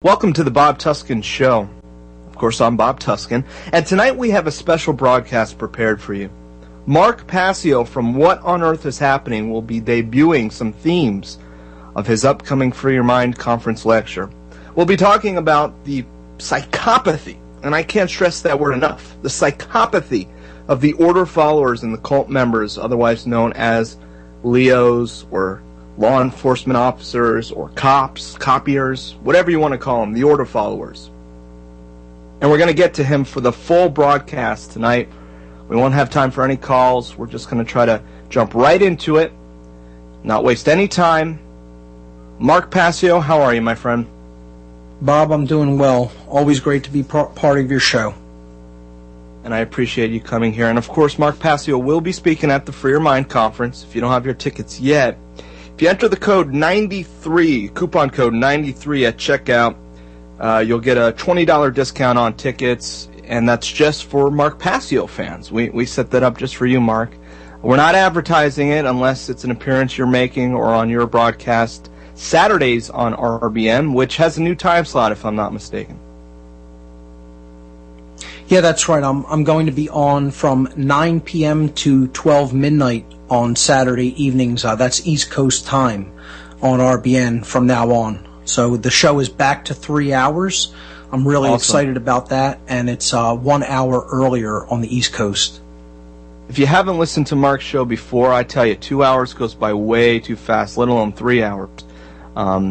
Welcome to the Bob Tuskin Show. Of course, I'm Bob Tuskin, and tonight we have a special broadcast prepared for you. Mark Passio from What on Earth is Happening will be debuting some themes of his upcoming Free Your Mind conference lecture. We'll be talking about the psychopathy, and I can't stress that word enough, the psychopathy of the order followers and the cult members, otherwise known as Leos or law enforcement officers or cops, copiers, whatever you want to call them, the order followers. And we're going to get to him for the full broadcast tonight. We won't have time for any calls. We're just going to try to jump right into it, not waste any time. Mark Passio, how are you, my friend? Bob, I'm doing well. Always great to be part of your show. And I appreciate you coming here. And of course, Mark Passio will be speaking at the Free Your Mind conference. If you don't have your tickets yet, if you enter the code 93, coupon code 93 at checkout, you'll get a $20 discount on tickets, and that's just for Mark Passio fans. We set that up just for you, Mark. We're not advertising it unless it's an appearance you're making or on your broadcast Saturdays on RBN, which has a new time slot, if I'm not mistaken. Yeah, that's right. I'm going to be on from 9 p.m. to 12 midnight on Saturday evenings. That's East Coast time on RBN from now on. So the show is back to 3 hours. I'm really excited about that, and it's 1 hour earlier on the East Coast. If you haven't listened to Mark's show before, I tell you, 2 hours goes by way too fast, let alone 3 hours.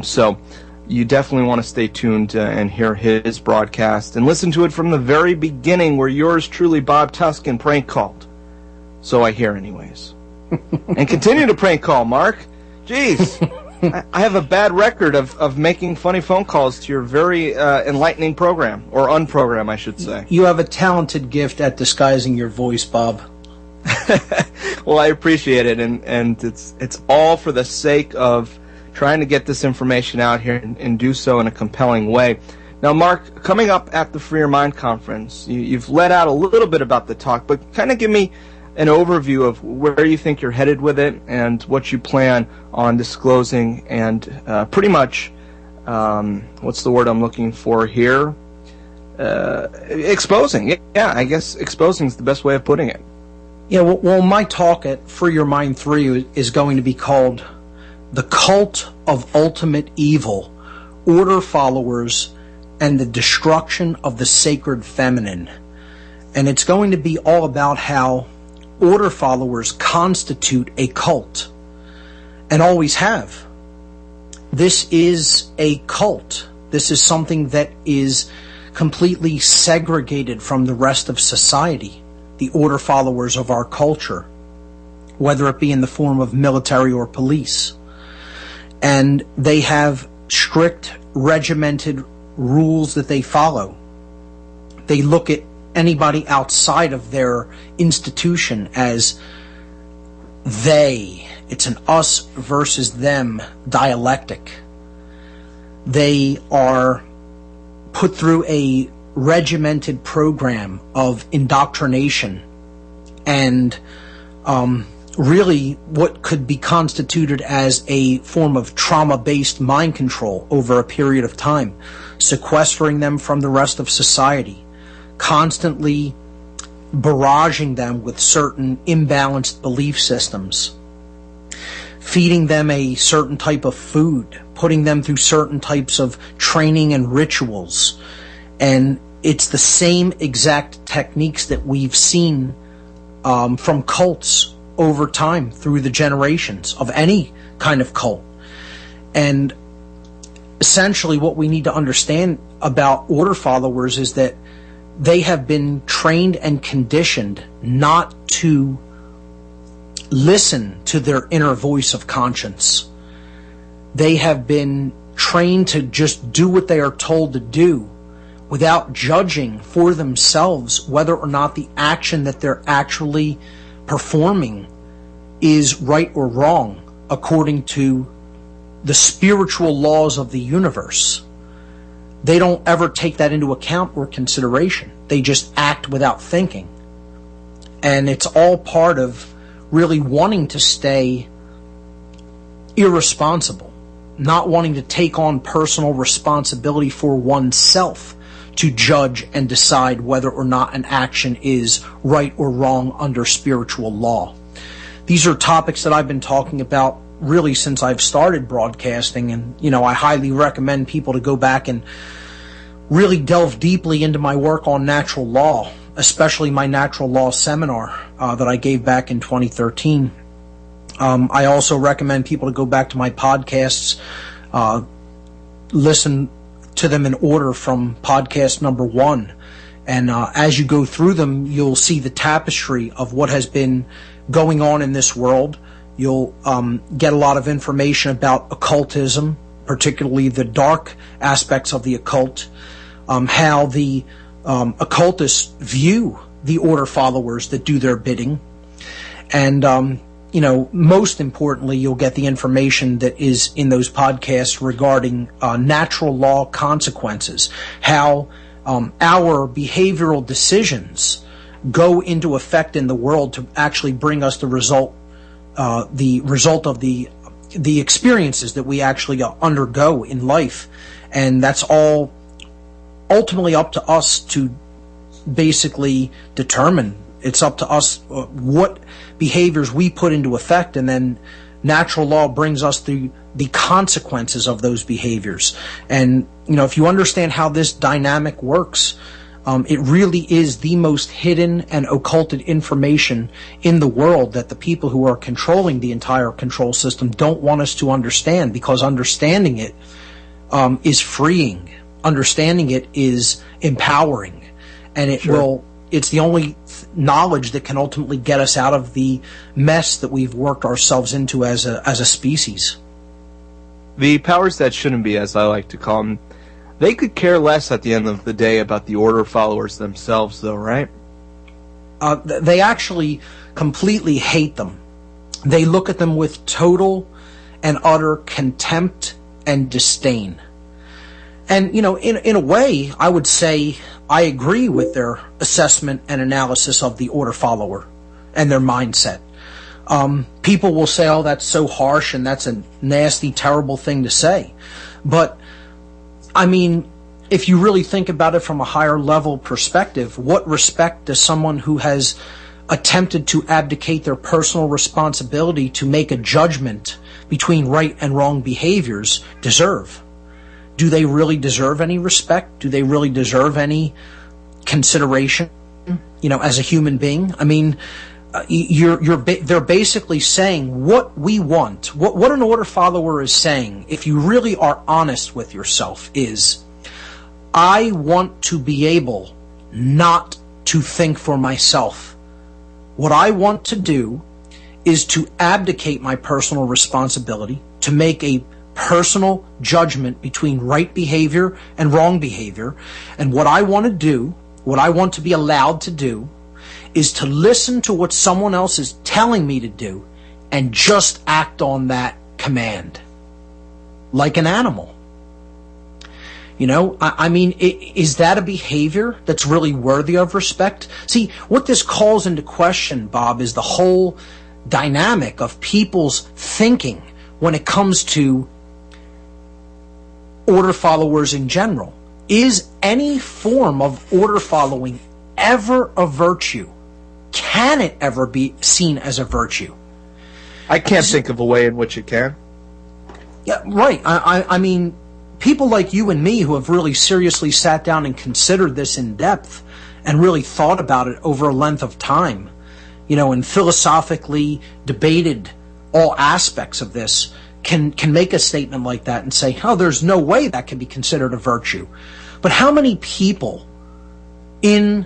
So you definitely want to stay tuned and hear his broadcast and listen to it from the very beginning, where yours truly, Bob Tuskin, prank called. So I hear anyways. And continue to prank call, Mark. Jeez, I have a bad record of making funny phone calls to your very enlightening program, or unprogram, I should say. You have a talented gift at disguising your voice, Bob. Well, I appreciate it, and it's all for the sake of trying to get this information out here and do so in a compelling way. Now, Mark, coming up at the Free Your Mind conference, you've let out a little bit about the talk, but kind of give me an overview of where you think you're headed with it and what you plan on disclosing and pretty much, what's the word I'm looking for here? Exposing. Yeah, I guess exposing is the best way of putting it. Yeah, well, my talk at Free Your Mind 3 is going to be called The Cult of Ultimate Evil, Order Followers, and the Destruction of the Sacred Feminine. And it's going to be all about how order followers constitute a cult, and always have. This is a cult. This is something that is completely segregated from the rest of society, the order followers of our culture, whether it be in the form of military or police. And they have strict, regimented rules that they follow. They look at anybody outside of their institution as they. It's an us versus them dialectic. They are put through a regimented program of indoctrination and really what could be constituted as a form of trauma-based mind control over a period of time, sequestering them from the rest of society, constantly barraging them with certain imbalanced belief systems, feeding them a certain type of food, putting them through certain types of training and rituals. And it's the same exact techniques that we've seen from cults over time through the generations of any kind of cult. And essentially what we need to understand about order followers is that they have been trained and conditioned not to listen to their inner voice of conscience. They have been trained to just do what they are told to do without judging for themselves whether or not the action that they're actually performing is right or wrong according to the spiritual laws of the universe. They don't ever take that into account or consideration. They just act without thinking. And it's all part of really wanting to stay irresponsible. not wanting to take on personal responsibility for oneself to judge and decide whether or not an action is right or wrong under spiritual law. These are topics that I've been talking about really since I've started broadcasting, and I highly recommend people to go back and really delve deeply into my work on natural law, especially my natural law seminar that I gave back in 2013. I also recommend people to go back to my podcasts, listen to them in order from podcast number 1. And as you go through them, you'll see the tapestry of what has been going on in this world. You'll get a lot of information about occultism, particularly the dark aspects of the occult, how the occultists view the order followers that do their bidding. And, most importantly, you'll get the information that is in those podcasts regarding natural law consequences, how our behavioral decisions go into effect in the world to actually bring us the result of the experiences that we actually undergo in life. And that's all ultimately up to us to basically determine. It's up to us what behaviors we put into effect, and then natural law brings us the consequences of those behaviors. And, if you understand how this dynamic works, it really is the most hidden and occulted information in the world that the people who are controlling the entire control system don't want us to understand, because understanding it is freeing. Understanding it is empowering. And it's the only knowledge that can ultimately get us out of the mess that we've worked ourselves into as a species. The powers that shouldn't be, as I like to call them, they could care less at the end of the day about the order followers themselves, though, right? They actually completely hate them. They look at them with total and utter contempt and disdain. And, in a way, I would say I agree with their assessment and analysis of the order follower and their mindset. People will say, oh, that's so harsh and that's a nasty, terrible thing to say. But, if you really think about it from a higher level perspective, what respect does someone who has attempted to abdicate their personal responsibility to make a judgment between right and wrong behaviors deserve? Do they really deserve any respect? Do they really deserve any consideration, as a human being? They're basically saying what we want. What an order follower is saying, if you really are honest with yourself, is, I want to be able not to think for myself. What I want to do is to abdicate my personal responsibility, to make a personal judgment between right behavior and wrong behavior. And what I want to do, what I want to be allowed to do, is to listen to what someone else is telling me to do and just act on that command. Like an animal. Is that a behavior that's really worthy of respect? See, what this calls into question, Bob, is the whole dynamic of people's thinking when it comes to order followers in general. Is any form of order following ever a virtue? Can it ever be seen as a virtue? I can't think of a way in which it can. Yeah, right. I mean, people like you and me who have really seriously sat down and considered this in depth and really thought about it over a length of time, and philosophically debated all aspects of this, can make a statement like that and say, oh, there's no way that can be considered a virtue. But how many people in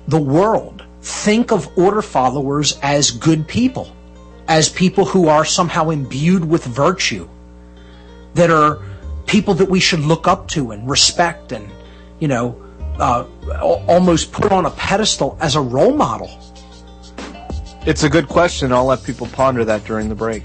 the world think of order followers as good people, as people who are somehow imbued with virtue, that are people that we should look up to and respect and, almost put on a pedestal as a role model? It's a good question. I'll let people ponder that during the break.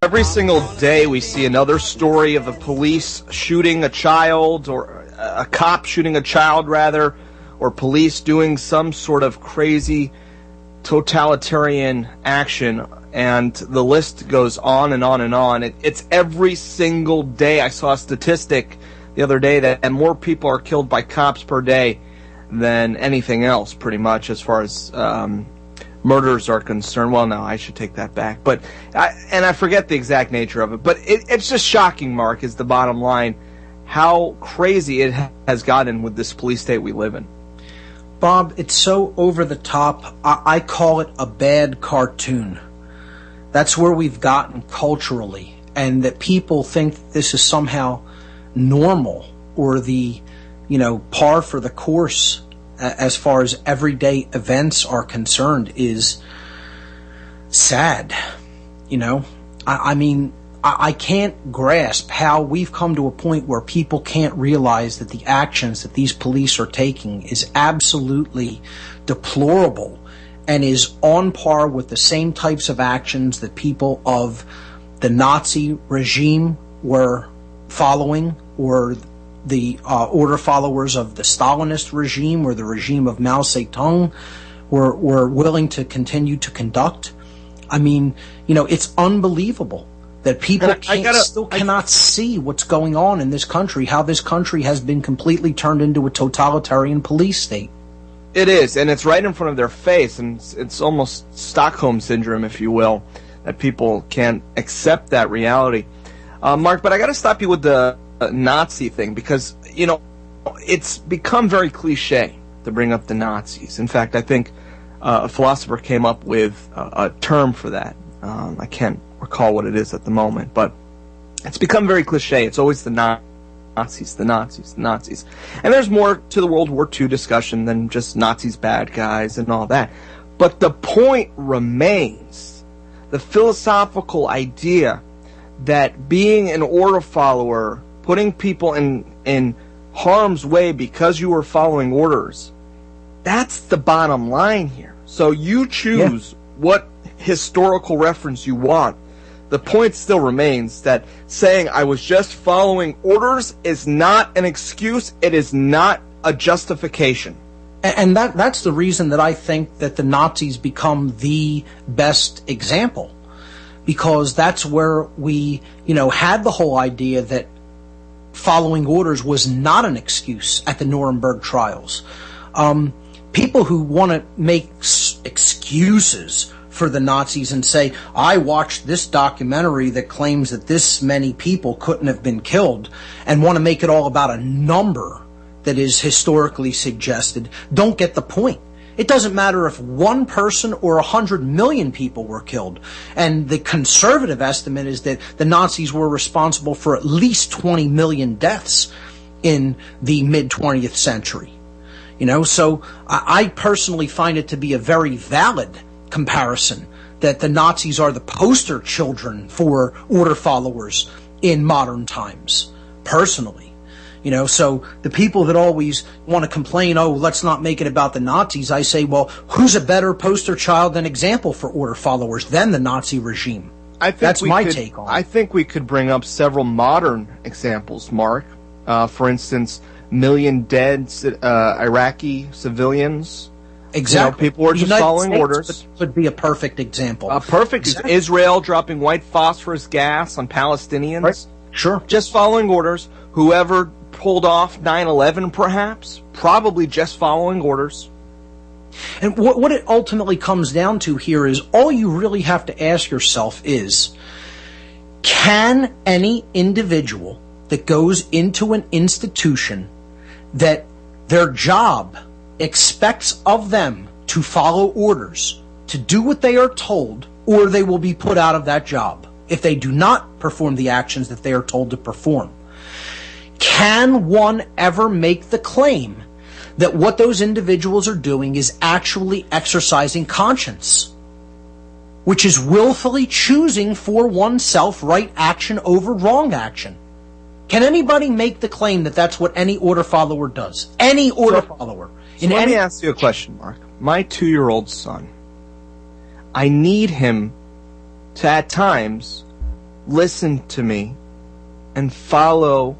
Every single day we see another story of the police shooting a child, or a cop shooting a child rather, or police doing some sort of crazy totalitarian action, and the list goes on and on and on. It's every single day. I saw a statistic the other day that more people are killed by cops per day than anything else, pretty much, as far as murders are concerned. Well, no, I should take that back. But I forget the exact nature of it. But it's just shocking, Mark, is the bottom line, how crazy it has gotten with this police state we live in. Bob, it's so over the top. I call it a bad cartoon. That's where we've gotten culturally, and that people think this is somehow normal or the, par for the course as far as everyday events are concerned is sad. I mean, I can't grasp how we've come to a point where people can't realize that the actions that these police are taking is absolutely deplorable and is on par with the same types of actions that people of the Nazi regime were following, or the order followers of the Stalinist regime or the regime of Mao Zedong were willing to continue to conduct. I mean, it's unbelievable that people cannot see what's going on in this country, how this country has been completely turned into a totalitarian police state. It is, and it's right in front of their face, and it's almost Stockholm Syndrome, if you will, that people can't accept that reality. Mark, but I got to stop you with the Nazi thing, because, it's become very cliche to bring up the Nazis. In fact, I think a philosopher came up with a term for that. I can't recall what it is at the moment, but it's become very cliche. It's always the Nazis, the Nazis, the Nazis. And there's more to the World War II discussion than just Nazis bad guys and all that. But the point remains, the philosophical idea that being an order follower, putting people in harm's way because you were following orders, that's the bottom line here. So you choose what historical reference you want. The point still remains that saying I was just following orders is not an excuse. It is not a justification. And that's the reason that I think that the Nazis become the best example, because that's where we, had the whole idea that following orders was not an excuse at the Nuremberg trials. People who want to make excuses for the Nazis and say, I watched this documentary that claims that this many people couldn't have been killed, and want to make it all about a number that is historically suggested, don't get the point. It doesn't matter if one person or 100 million people were killed. And the conservative estimate is that the Nazis were responsible for at least 20 million deaths in the mid-20th century. So I personally find it to be a very valid comparison that the Nazis are the poster children for order followers in modern times, personally. So the people that always want to complain, oh, let's not make it about the Nazis, I say, well, who's a better poster child and example for order followers than the Nazi regime? That's my take on it. I think we could bring up several modern examples, Mark. For instance, million dead Iraqi civilians. Exactly. People were just following orders. Would be a perfect example. Perfect. Exactly. Israel dropping white phosphorus gas on Palestinians. Right. Sure. Just following orders. Whoever pulled off 9/11, perhaps, probably just following orders. And what it ultimately comes down to here is, all you really have to ask yourself is, can any individual that goes into an institution that their job expects of them to follow orders, to do what they are told, or they will be put out of that job if they do not perform the actions that they are told to perform? Can one ever make the claim that what those individuals are doing is actually exercising conscience, which is willfully choosing for oneself right action over wrong action? Can anybody make the claim that that's what any order follower does? Any order follower. So let me ask you a question, Mark. My 2-year-old son, I need him to, at times, listen to me and follow,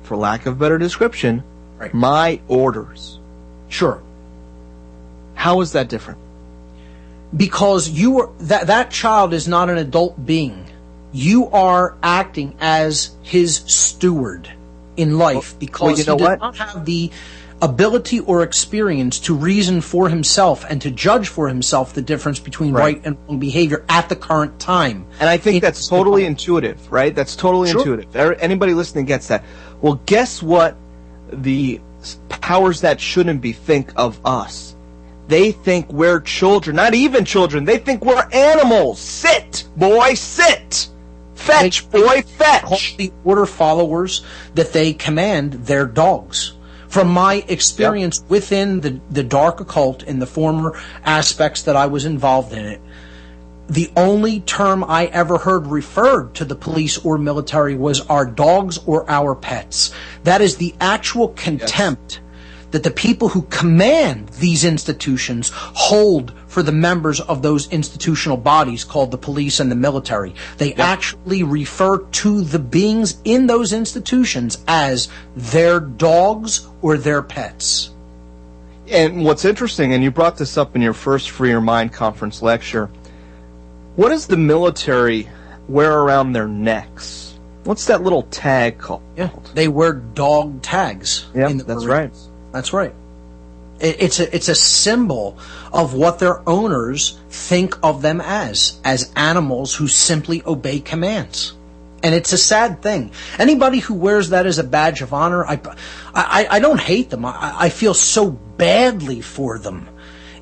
for lack of better description, my orders. Sure. How is that different? Because that child is not an adult being. You are acting as his steward in life, because he does not have the ability or experience to reason for himself and to judge for himself the difference between right and wrong behavior at the current time. And I think that's totally intuitive, right? That's totally intuitive. Anybody listening gets that. Well, guess what the powers that shouldn't be think of us? They think we're children. Not even children. They think we're animals. Sit, boy, sit. Fetch, boy, fetch. Call the order followers that they command their dogs. From my experience within the dark occult in the former aspects that I was involved in it, the only term I ever heard referred to the police or military was our dogs or our pets. That is the actual contempt that the people who command these institutions hold for the members of those institutional bodies called the police and the military. They actually refer to the beings in those institutions as their dogs or their pets. And what's interesting, and you brought this up in your first Free Your Mind conference lecture, what does the military wear around their necks? What's that little tag called? Yeah, they wear dog tags. Yeah, that's right. That's right. It's a symbol of what their owners think of them as animals who simply obey commands. And it's a sad thing. Anybody who wears that as a badge of honor, I don't hate them. I feel so badly for them.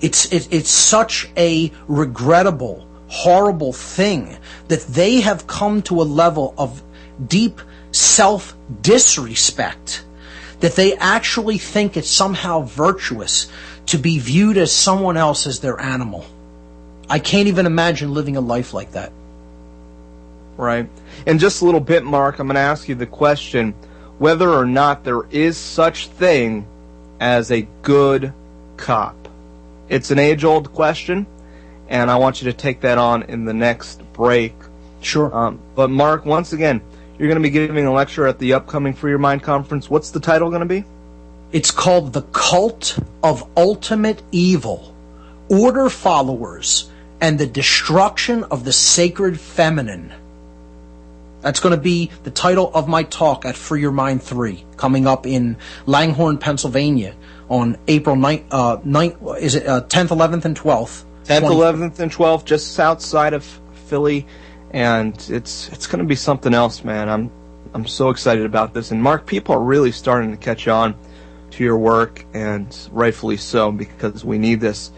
It's such a regrettable, horrible thing that they have come to a level of deep self-disrespect that they actually think it's somehow virtuous to be viewed as someone else as their animal. I can't even imagine living a life like that. Right. In just a little bit, Mark, I'm going to ask you the question whether or not there is such thing as a good cop. It's an age-old question, and I want you to take that on in the next break. Sure. But Mark, once again, you're going to be giving a lecture at the upcoming Free Your Mind conference. What's the title going to be? It's called The Cult of Ultimate Evil, Order Followers, and the Destruction of the Sacred Feminine. That's going to be the title of my talk at Free Your Mind 3, coming up in Langhorne, Pennsylvania on April 10th, 11th, and 12th. 10th, 11th, and 12th, just outside of Philly. And it's going to be something else, man. I'm so excited about this. And Mark, people are really starting to catch on to your work, and rightfully so, because we need this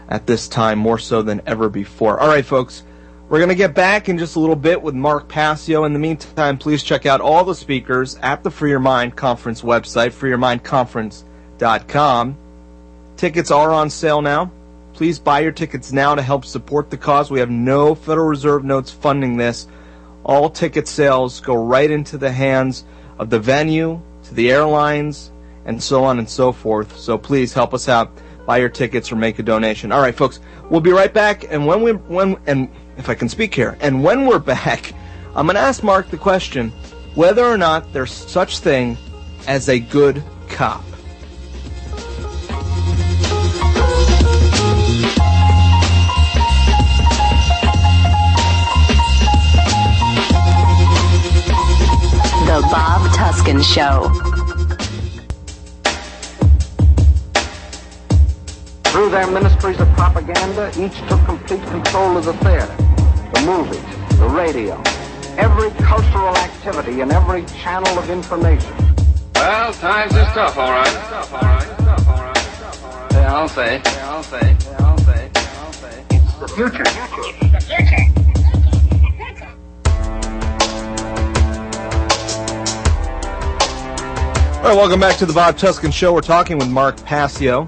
at this time more so than ever before. All right, folks, we're going to get back in just a little bit with Mark Passio. In the meantime, please check out all the speakers at the Free Your Mind Conference website, freeyourmindconference.com. Tickets are on sale now. Please buy your tickets now to help support the cause. We have no Federal Reserve notes funding this. All ticket sales go right into the hands of the venue, to the airlines, and so on and so forth. So please help us out. Buy your tickets or make a donation. All right, folks, we'll be right back. And when if I can speak here, and when we're back, I'm going to ask Mark the question whether or not there's such thing as a good cop. The Bob Tuskin Show. Through their ministries of propaganda, each took complete control of the theater, the movies, the radio, every cultural activity and every channel of information. Well, times is tough, all right. Yeah, I'll say. It's the future. All right, welcome back to the Bob Tuskin Show. We're talking with Mark Passio.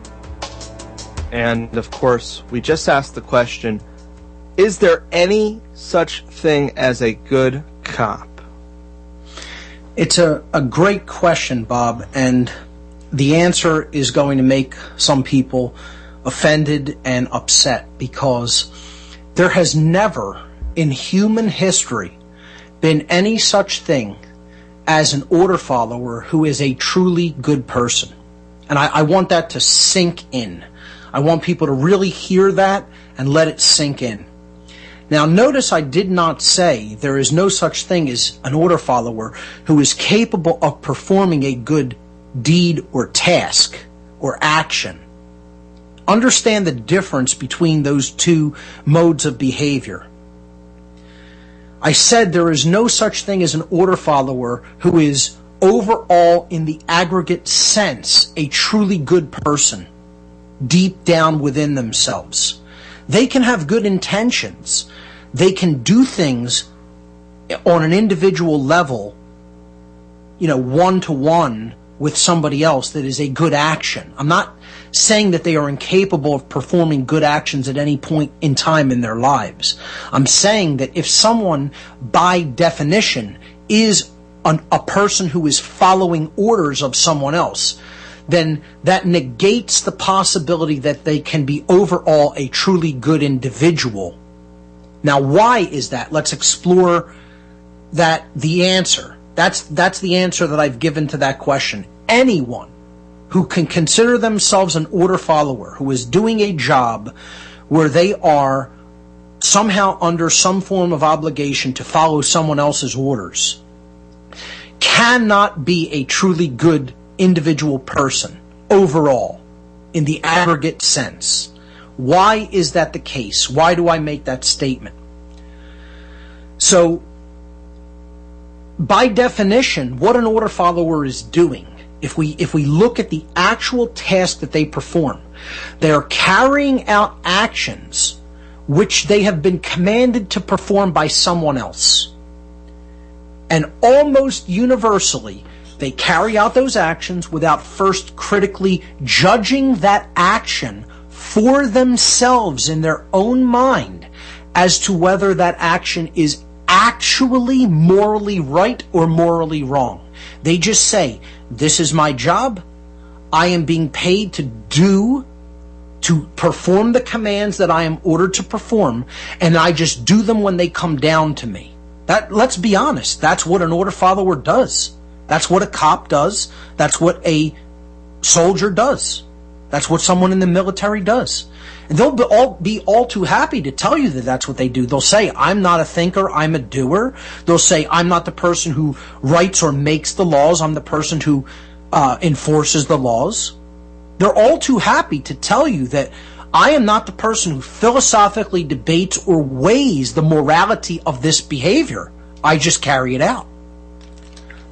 And, of course, we just asked the question, is there any such thing as a good cop? It's a great question, Bob, and the answer is going to make some people offended and upset, because there has never in human history been any such thing as an order follower who is a truly good person. And I want that to sink in. I want people to really hear that and let it sink in. Now, notice I did not say there is no such thing as an order follower who is capable of performing a good deed or task or action. Understand the difference between those two modes of behavior. I said there is no such thing as an order follower who is overall, in the aggregate sense, a truly good person, deep down within themselves. They can have good intentions. They can do things on an individual level, one-to-one with somebody else that is a good action. I'm not saying that they are incapable of performing good actions at any point in time in their lives. I'm saying that if someone, by definition, is a person who is following orders of someone else, then that negates the possibility that they can be overall a truly good individual. Now, why is that? Let's explore the answer. That's the answer that I've given to that question. Anyone who can consider themselves an order follower, who is doing a job where they are somehow under some form of obligation to follow someone else's orders, cannot be a truly good individual person overall in the aggregate sense. Why is that the case? Why do I make that statement? So, by definition, what an order follower is doing, if we look at the actual task that they perform, they are carrying out actions which they have been commanded to perform by someone else. And almost universally, they carry out those actions without first critically judging that action for themselves in their own mind as to whether that action is actually morally right or morally wrong. They just say, this is my job. I am being paid to perform the commands that I am ordered to perform, and I just do them when they come down to me. Let's be honest, that's what an order follower does. That's what a cop does. That's what a soldier does. That's what someone in the military does. And they'll be all too happy to tell you that that's what they do. They'll say, I'm not a thinker, I'm a doer. They'll say, I'm not the person who writes or makes the laws, I'm the person who enforces the laws. They're all too happy to tell you that I am not the person who philosophically debates or weighs the morality of this behavior. I just carry it out.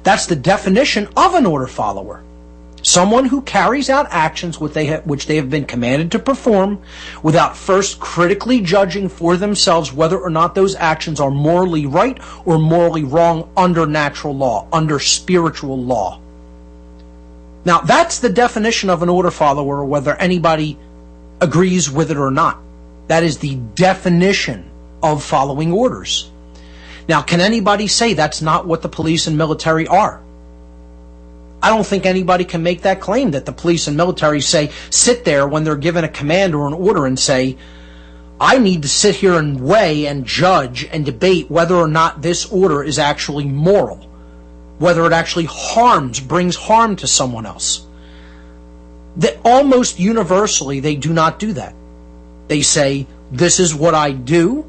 That's the definition of an order follower. Someone who carries out actions which they have been commanded to perform without first critically judging for themselves whether or not those actions are morally right or morally wrong under natural law, under spiritual law. Now, that's the definition of an order follower, whether anybody agrees with it or not. That is the definition of following orders. Now, can anybody say that's not what the police and military are? I don't think anybody can make that claim, that the police and military sit there when they're given a command or an order and say, I need to sit here and weigh and judge and debate whether or not this order is actually moral, whether it actually brings harm to someone else. That almost universally, they do not do that. They say, this is what I do.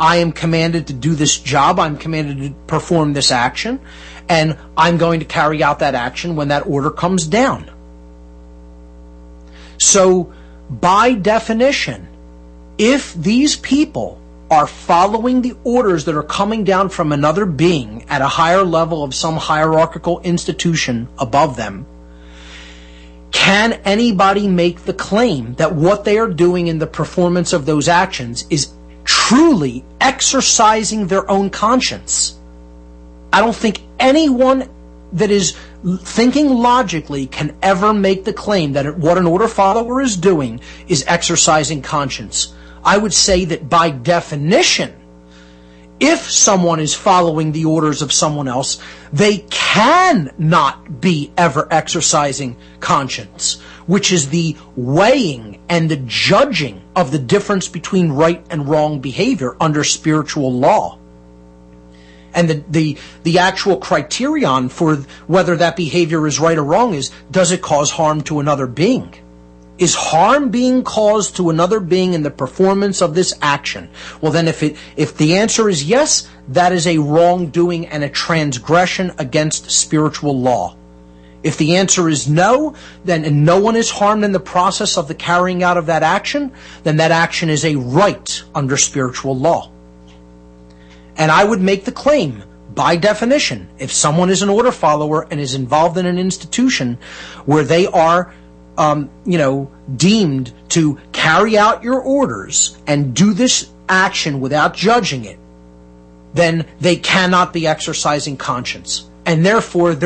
I am commanded to do this job. I'm commanded to perform this action. And I'm going to carry out that action when that order comes down. So, by definition, if these people are following the orders that are coming down from another being at a higher level of some hierarchical institution above them, can anybody make the claim that what they are doing in the performance of those actions is truly exercising their own conscience? I don't think anyone that is thinking logically can ever make the claim that what an order follower is doing is exercising conscience. I would say that by definition, if someone is following the orders of someone else, they cannot be ever exercising conscience, which is the weighing and the judging of the difference between right and wrong behavior under spiritual law. And the actual criterion for whether that behavior is right or wrong is, does it cause harm to another being? Is harm being caused to another being in the performance of this action? Well, then if the answer is yes, that is a wrongdoing and a transgression against spiritual law. If the answer is no, then no one is harmed in the process of the carrying out of that action, then that action is a right under spiritual law. And I would make the claim, by definition, if someone is an order follower and is involved in an institution where they are, deemed to carry out your orders and do this action without judging it, then they cannot be exercising conscience. And therefore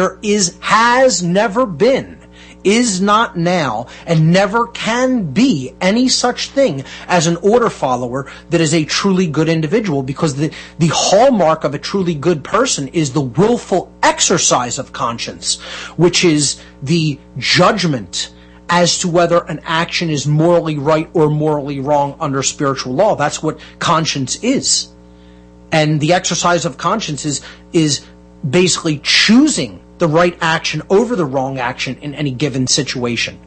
has never been, is not now, and never can be any such thing as an order follower that is a truly good individual, because the hallmark of a truly good person is the willful exercise of conscience, which is the judgment as to whether an action is morally right or morally wrong under spiritual law. That's what conscience is. And the exercise of conscience is basically choosing the right action over the wrong action in any given situation,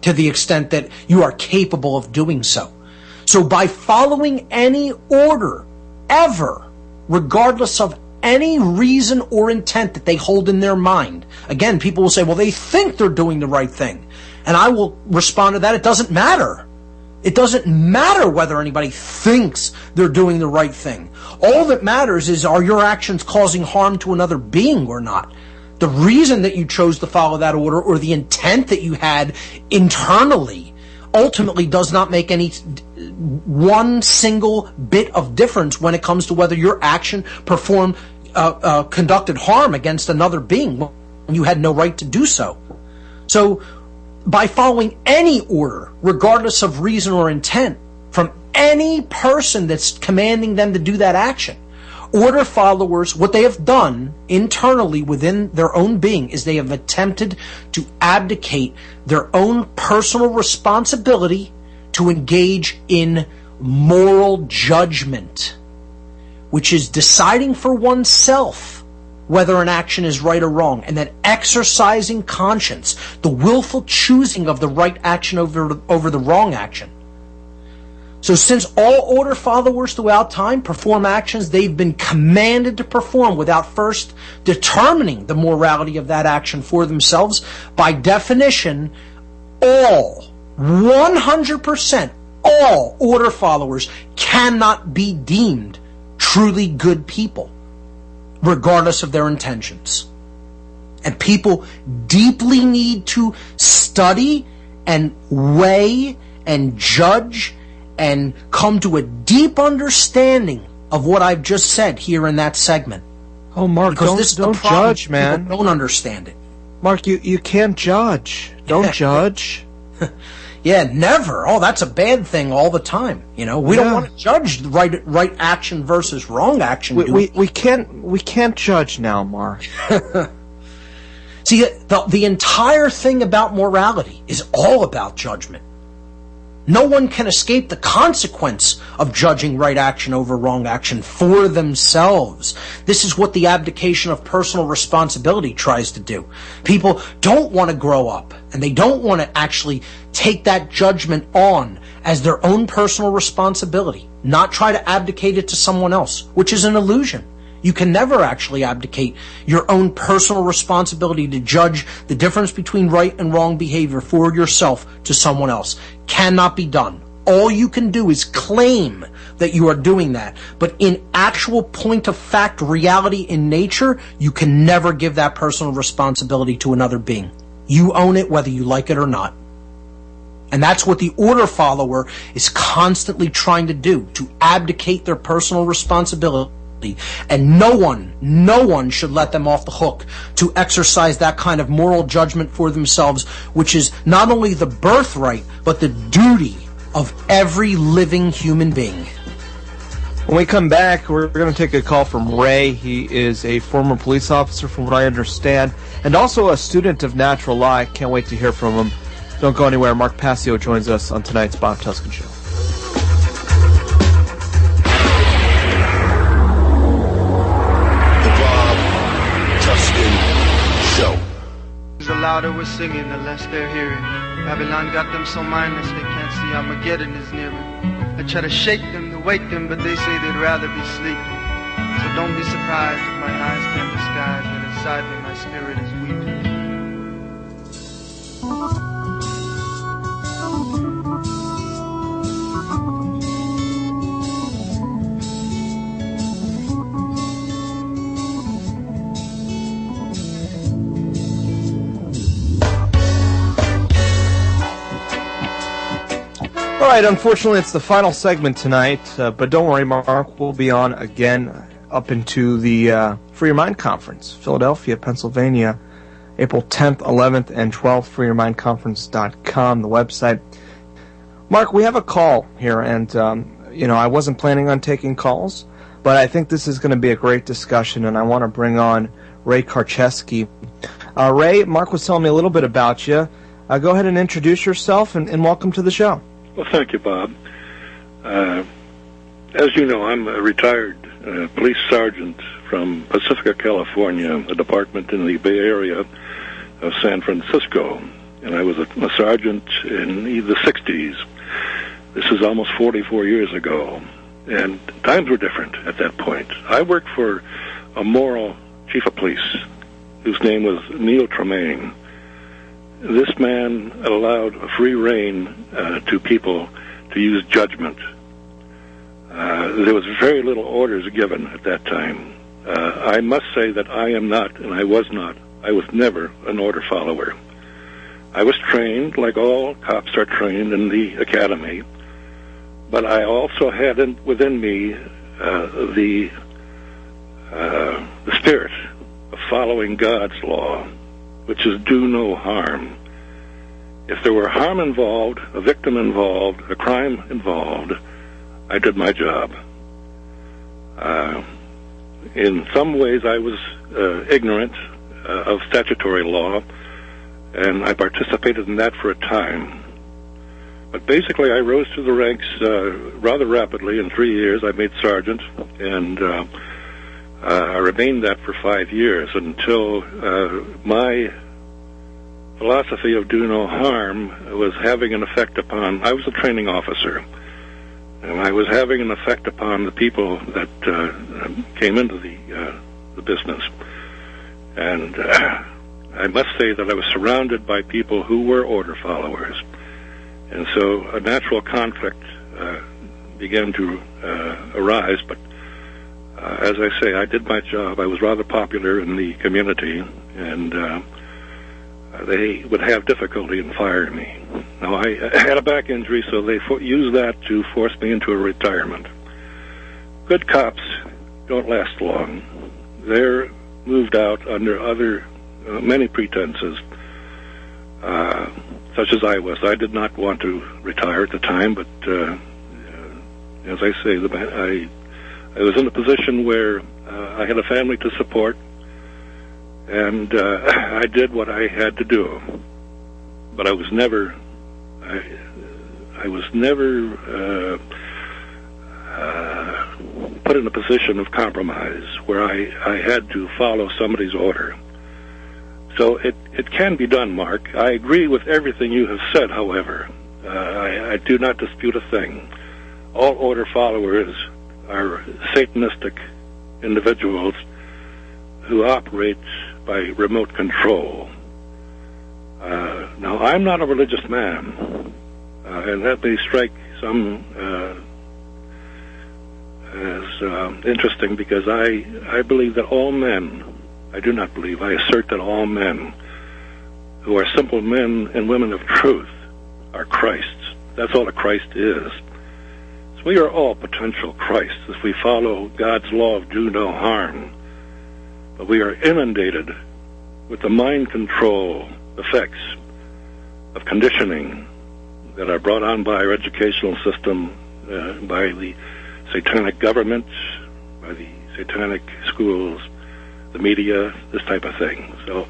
to the extent that you are capable of doing so. So by following any order, ever, regardless of any reason or intent that they hold in their mind, again, people will say, well, they think they're doing the right thing. And I will respond to that, it doesn't matter. It doesn't matter whether anybody thinks they're doing the right thing. All that matters is, are your actions causing harm to another being or not? The reason that you chose to follow that order, or the intent that you had internally, ultimately does not make any one single bit of difference when it comes to whether your action conducted harm against another being when you had no right to do so. So, by following any order, regardless of reason or intent, from any person that's commanding them to do that action, order followers, what they have done internally within their own being is they have attempted to abdicate their own personal responsibility to engage in moral judgment, which is deciding for oneself whether an action is right or wrong, and then exercising conscience, the willful choosing of the right action over the wrong action. So since all order followers throughout time perform actions they've been commanded to perform without first determining the morality of that action for themselves, by definition, all, 100%, all order followers cannot be deemed truly good people, regardless of their intentions. And people deeply need to study and weigh and judge and come to a deep understanding of what I've just said here in that segment. Oh, Mark, because don't judge, man. People don't understand it. Mark, you can't judge. Don't judge. Yeah, never. Oh, that's a bad thing all the time. We don't want to judge the right action versus wrong action. We can't judge now, Mark. See, the entire thing about morality is all about judgment. No one can escape the consequence of judging right action over wrong action for themselves. This is what the abdication of personal responsibility tries to do. People don't want to grow up, and they don't want to actually take that judgment on as their own personal responsibility, not try to abdicate it to someone else, which is an illusion. You can never actually abdicate your own personal responsibility to judge the difference between right and wrong behavior for yourself to someone else. Cannot be done. All you can do is claim that you are doing that. But in actual point of fact, reality in nature, you can never give that personal responsibility to another being. You own it whether you like it or not. And that's what the order follower is constantly trying to do, to abdicate their personal responsibility. And no one should let them off the hook to exercise that kind of moral judgment for themselves, which is not only the birthright, but the duty of every living human being. When we come back, we're going to take a call from Ray. He is a former police officer, from what I understand, and also a student of natural law. I can't wait to hear from him. Don't go anywhere. Mark Passio joins us on tonight's Bob Tuskin Show. louder we're singing, the less they're hearing. Babylon got them so mindless they can't see Armageddon is nearing. I try to shake them, to wake them, but they say they'd rather be sleeping. So don't be surprised if my eyes can't disguise that inside me my spirit is weeping. All right, unfortunately, it's the final segment tonight, but don't worry, Mark, we'll be on again up into the Free Your Mind Conference, Philadelphia, Pennsylvania, April 10th, 11th, and 12th, freeyourmindconference.com, the website. Mark, we have a call here, and, I wasn't planning on taking calls, but I think this is going to be a great discussion, and I want to bring on Ray Karczewski. Ray, Mark was telling me a little bit about you. Go ahead and introduce yourself, and welcome to the show. Well, thank you, Bob. As you know, I'm a retired police sergeant from Pacifica, California, a department in the Bay Area of San Francisco. And I was a sergeant in the 60s. This is almost 44 years ago. And times were different at that point. I worked for a moral chief of police whose name was Neil Tremaine. This man allowed a free rein to people to use judgment. There was very little orders given at that time. I must say that I am not, and I was not, I was never an order follower. I was trained, like all cops are trained in the academy, but I also had within me the spirit of following God's law, which is do no harm. If there were harm involved, a victim involved, a crime involved, I did my job. In some ways, I was ignorant of statutory law, and I participated in that for a time. But basically, I rose through the ranks rather rapidly. In 3 years, I made sergeant, and I remained that for 5 years until my philosophy of do no harm was having an effect upon, I was a training officer, and I was having an effect upon the people that came into the business. And I must say that I was surrounded by people who were order followers. And so a natural conflict began to arise, but as I say, I did my job. I was rather popular in the community, and they would have difficulty in firing me. Now, I had a back injury, so they used that to force me into a retirement. Good cops don't last long. They're moved out under many pretenses, such as I was. I did not want to retire at the time, but as I say, I was in a position where I had a family to support, and I did what I had to do. But I was never put in a position of compromise where I had to follow somebody's order. So it can be done, Mark. I agree with everything you have said, however. I do not dispute a thing. All order followers are Satanistic individuals who operate by remote control. Now, I'm not a religious man, and that may strike some as interesting, because I believe that all men, I do not believe, I assert that all men who are simple men and women of truth are Christs. That's all a Christ is. So we are all potential Christs if we follow God's law of do no harm. But we are inundated with the mind control effects of conditioning that are brought on by our educational system, by the satanic government, by the satanic schools, the media, this type of thing. So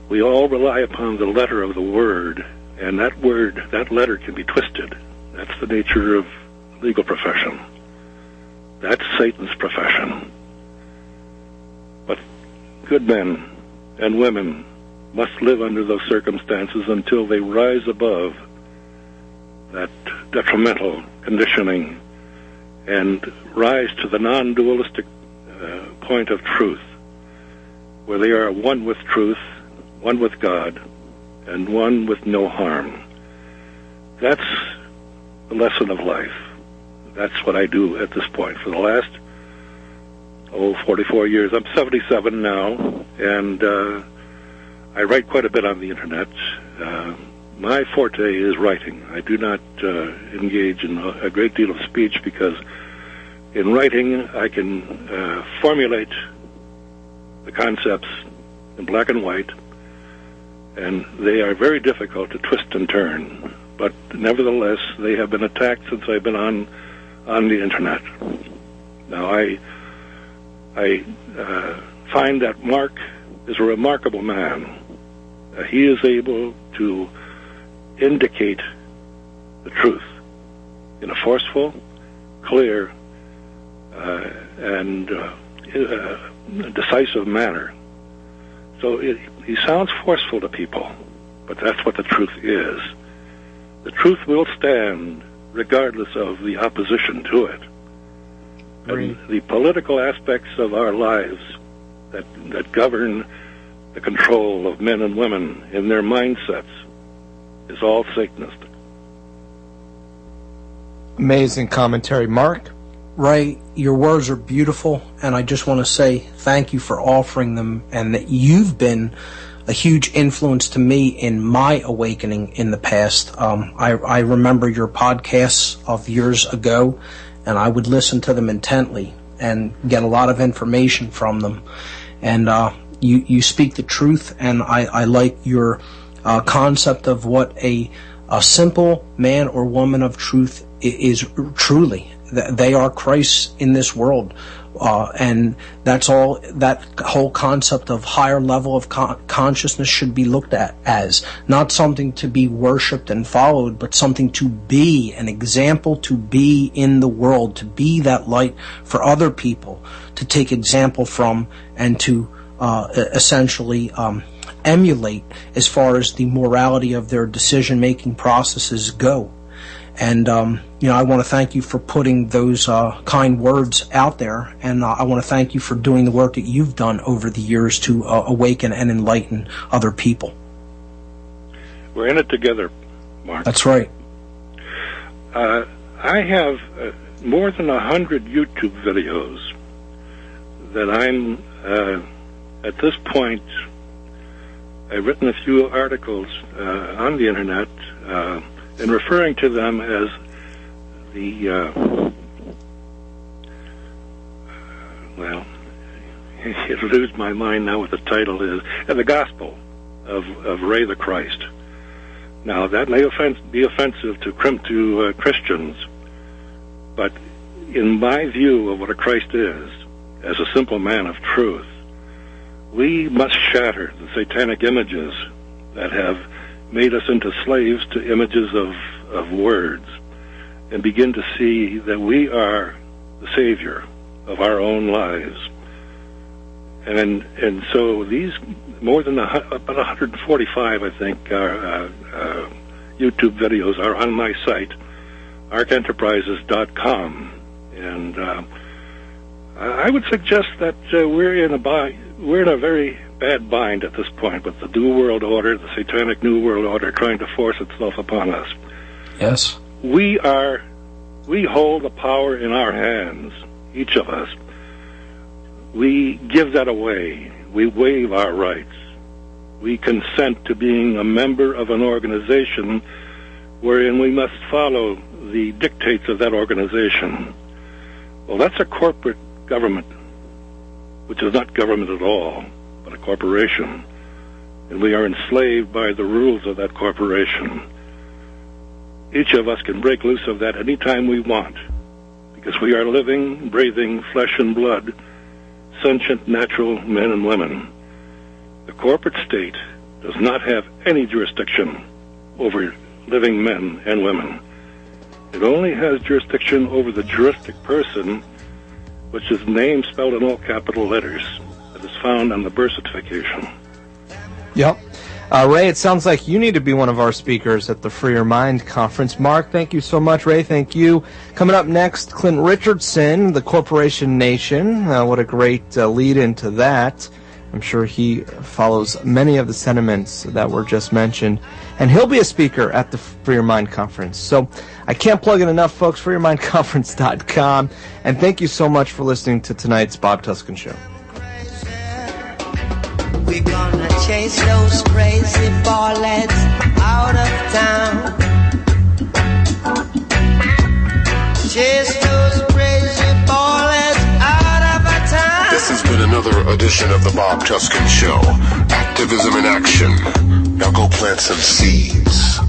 we all rely upon the letter of the word, and that letter can be twisted. That's the nature of the legal profession. That's Satan's profession. But good men and women must live under those circumstances until they rise above that detrimental conditioning and rise to the non-dualistic point of truth, where they are one with truth, one with God, and one with no harm. That's the lesson of life. That's what I do at this point. For the last, 44 years. I'm 77 now, and I write quite a bit on the Internet. My forte is writing. I do not engage in a great deal of speech because in writing I can formulate the concepts in black and white, and they are very difficult to twist and turn. But nevertheless, they have been attacked since I've been on the Internet. Now, I find that Mark is a remarkable man. He is able to indicate the truth in a forceful, clear, and decisive manner. So he sounds forceful to people, but that's what the truth is. The truth will stand regardless of the opposition to it. And the political aspects of our lives that govern the control of men and women in their mindsets is all Satanistic. Amazing commentary, Mark. Ray, your words are beautiful, and I just want to say thank you for offering them, and that you've been a huge influence to me in my awakening in the past. I remember your podcasts of years ago, and I would listen to them intently and get a lot of information from them. And you speak the truth, and I like your concept of what a simple man or woman of truth is truly. They are Christ in this world. And that's all. That whole concept of higher level of consciousness should be looked at as not something to be worshipped and followed, but something to be an example, to be in the world, to be that light for other people, to take example from, and to essentially emulate as far as the morality of their decision-making processes go. And, I want to thank you for putting those kind words out there, and I want to thank you for doing the work that you've done over the years to awaken and enlighten other people. We're in it together, Mark. That's right. I have more than 100 YouTube videos that I'm, at this point, I've written a few articles on the Internet, and referring to them as the, it'll lose my mind now what the title is, the Gospel of Ray the Christ. Now, that may be offensive to Christians, but in my view of what a Christ is, as a simple man of truth, we must shatter the satanic images that have made us into slaves to images of words, and begin to see that we are the Savior of our own lives. And so these more than about 145, I think, YouTube videos are on my site, arkenterprises.com, and I would suggest that we're in a very bad bind at this point with the New World Order, the satanic New World Order, trying to force itself upon us. Yes. We hold the power in our hands, each of us. We give that away. We waive our rights. We consent to being a member of an organization wherein we must follow the dictates of that organization. Well, that's a corporate government, which is not government at all, but a corporation. And we are enslaved by the rules of that corporation. Each of us can break loose of that any time we want, because we are living, breathing, flesh and blood, sentient, natural men and women. The corporate state does not have any jurisdiction over living men and women. It only has jurisdiction over the juristic person, which is name spelled in all capital letters, that is found on the birth certification. Yep. Ray, it sounds like you need to be one of our speakers at the Free Your Mind Conference. Mark, thank you so much. Ray, thank you. Coming up next, Clint Richardson, the Corporation Nation. What a great lead into that. I'm sure he follows many of the sentiments that were just mentioned. And he'll be a speaker at the Free Your Mind Conference. So I can't plug it enough, folks. FreeYourMindConference.com. And thank you so much for listening to tonight's Bob Tuskin Show. We're gonna chase those crazy ballets out of town. Chase those crazy ballets out of town. This has been another edition of the Bob Tuskin Show. Activism in action. Now go plant some seeds.